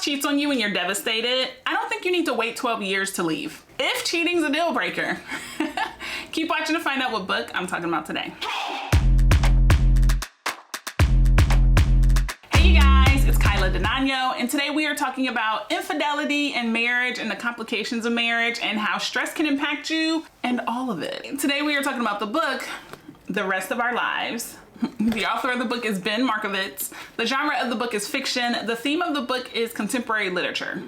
cheats on you and you're devastated, I don't think you need to wait 12 years to leave. If cheating's a deal breaker. Keep watching to find out what book I'm talking about today. Hey you guys, it's Denanyoh, and today we are talking about infidelity and marriage and the complications of marriage and how stress can impact you and all of it. Today we are talking about the book, The Rest of Our Lives. The author of the book is Ben Markovitz. The genre of the book is fiction. The theme of the book is contemporary literature.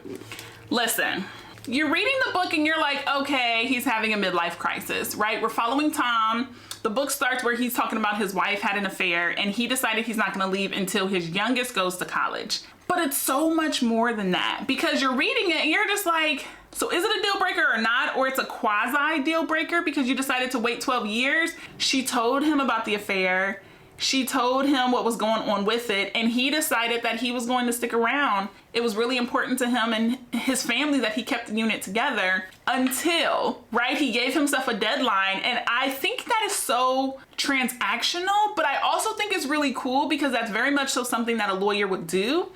Listen, you're reading the book and you're like, okay, he's having a midlife crisis, right? We're following Tom. The book starts where he's talking about his wife had an affair and he decided he's not gonna leave until his youngest goes to college. But it's so much more than that, because you're reading it and you're just like, so is it a deal breaker or not? Or it's a quasi deal breaker because you decided to wait 12 years? She told him about the affair. She told him what was going on with it, and he decided that he was going to stick around. It was really important to him and his family that he kept the unit together until, right, he gave himself a deadline. And I think that is so transactional, but I also think it's really cool because that's very much so something that a lawyer would do.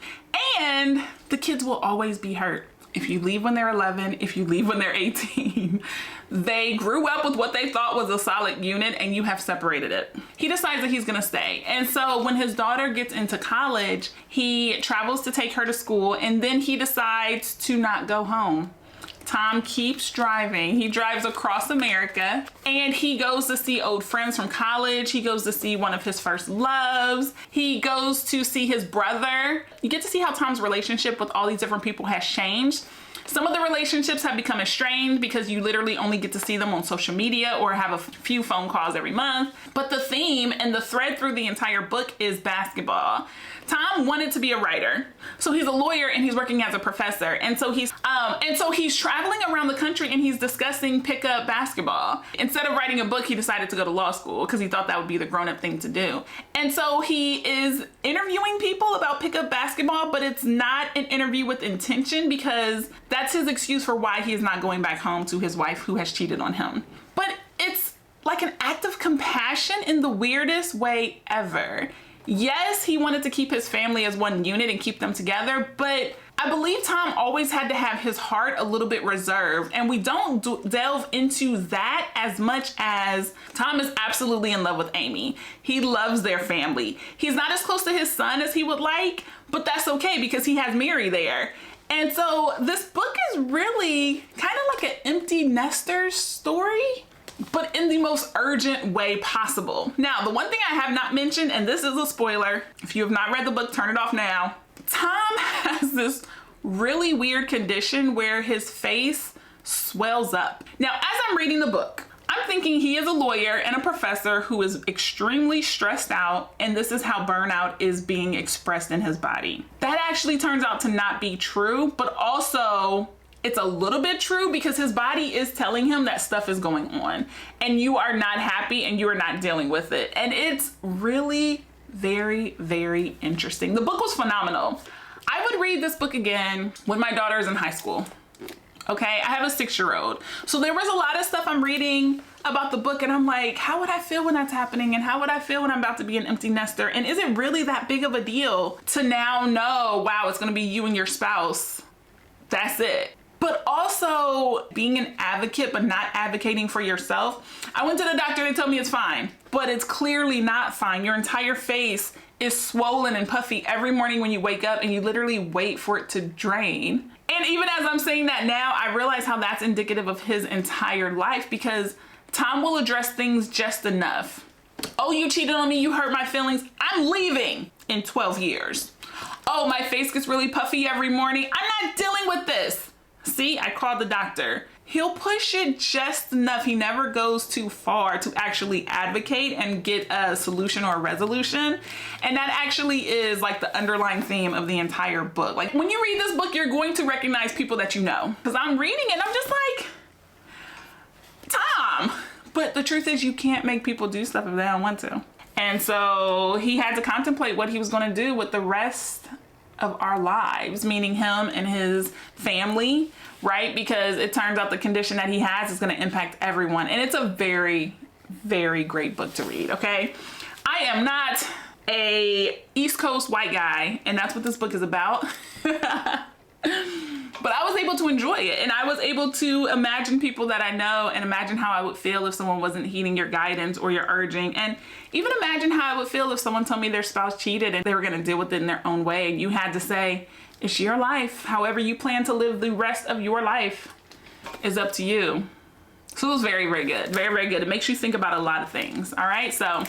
And the kids will always be hurt. If you leave when they're 11, if you leave when they're 18, they grew up with what they thought was a solid unit and you have separated it. He decides that he's gonna stay. And so when his daughter gets into college, he travels to take her to school and then he decides to not go home. Tom keeps driving. He drives across America and he goes to see old friends from college. He goes to see one of his first loves. He goes to see his brother. You get to see how Tom's relationship with all these different people has changed. Some of the relationships have become estranged because you literally only get to see them on social media or have a few phone calls every month. But the theme and the thread through the entire book is basketball. Tom wanted to be a writer. So he's a lawyer and he's working as a professor. And so he's traveling around the country and he's discussing pickup basketball. Instead of writing a book, he decided to go to law school because he thought that would be the grown-up thing to do. And so he is interviewing people about pickup basketball, but it's not an interview with intention because that's his excuse for why he is not going back home to his wife who has cheated on him. But it's like an act of compassion in the weirdest way ever. Yes, he wanted to keep his family as one unit and keep them together, but I believe Tom always had to have his heart a little bit reserved, and we don't delve into that as much as Tom is absolutely in love with Amy. He loves their family. He's not as close to his son as he would like, but that's okay because he has Mary there. And so this book is really kind of like an empty nester story, but in the most urgent way possible. Now, the one thing I have not mentioned, and this is a spoiler, if you have not read the book, turn it off now. Tom has this really weird condition where his face swells up. Now, as I'm reading the book, I'm thinking he is a lawyer and a professor who is extremely stressed out, and this is how burnout is being expressed in his body. That actually turns out to not be true, but also it's a little bit true because his body is telling him that stuff is going on and you are not happy and you are not dealing with it. And it's really very, very interesting. The book was phenomenal. I would read this book again when my daughter is in high school. Okay, I have a 6-year-old. So there was a lot of stuff I'm reading about the book and I'm like, how would I feel when that's happening? And how would I feel when I'm about to be an empty nester? And is it really that big of a deal to now know, wow, it's gonna be you and your spouse? That's it. But also being an advocate, but not advocating for yourself. I went to the doctor, they told me it's fine, but it's clearly not fine. Your entire face is swollen and puffy every morning when you wake up and you literally wait for it to drain. And even as I'm saying that now, I realize how that's indicative of his entire life because Tom will address things just enough. Oh, you cheated on me, you hurt my feelings, I'm leaving in 12 years. Oh, my face gets really puffy every morning, I'm not dealing with this. See, I called the doctor. He'll push it just enough. He never goes too far to actually advocate and get a solution or a resolution. And that actually is like the underlying theme of the entire book. Like when you read this book, you're going to recognize people that you know. Because I'm reading it and I'm just like, Tom. But the truth is you can't make people do stuff if they don't want to. And so he had to contemplate what he was going to do with the rest of our lives, meaning him and his family, right? Because it turns out the condition that he has is going to impact everyone. And it's a very, very great book to read, okay? I am not a East Coast white guy, and that's what this book is about. able to enjoy it. And I was able to imagine people that I know and imagine how I would feel if someone wasn't heeding your guidance or your urging. And even imagine how I would feel if someone told me their spouse cheated and they were gonna deal with it in their own way. And you had to say, it's your life. However you plan to live the rest of your life is up to you. So it was very, very good. Very, very good. It makes you think about a lot of things. All right, so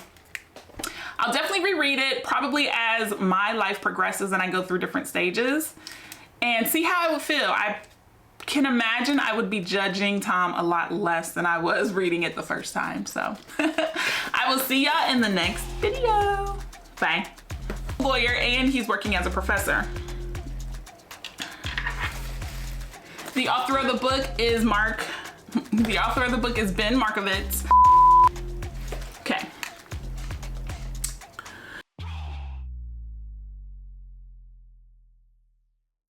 I'll definitely reread it probably as my life progresses and I go through different stages and see how I would feel. I can imagine I would be judging Tom a lot less than I was reading it the first time. So I will see y'all in the next video. Bye. Lawyer, and he's working as a professor. The author of the book is Ben Markovitz.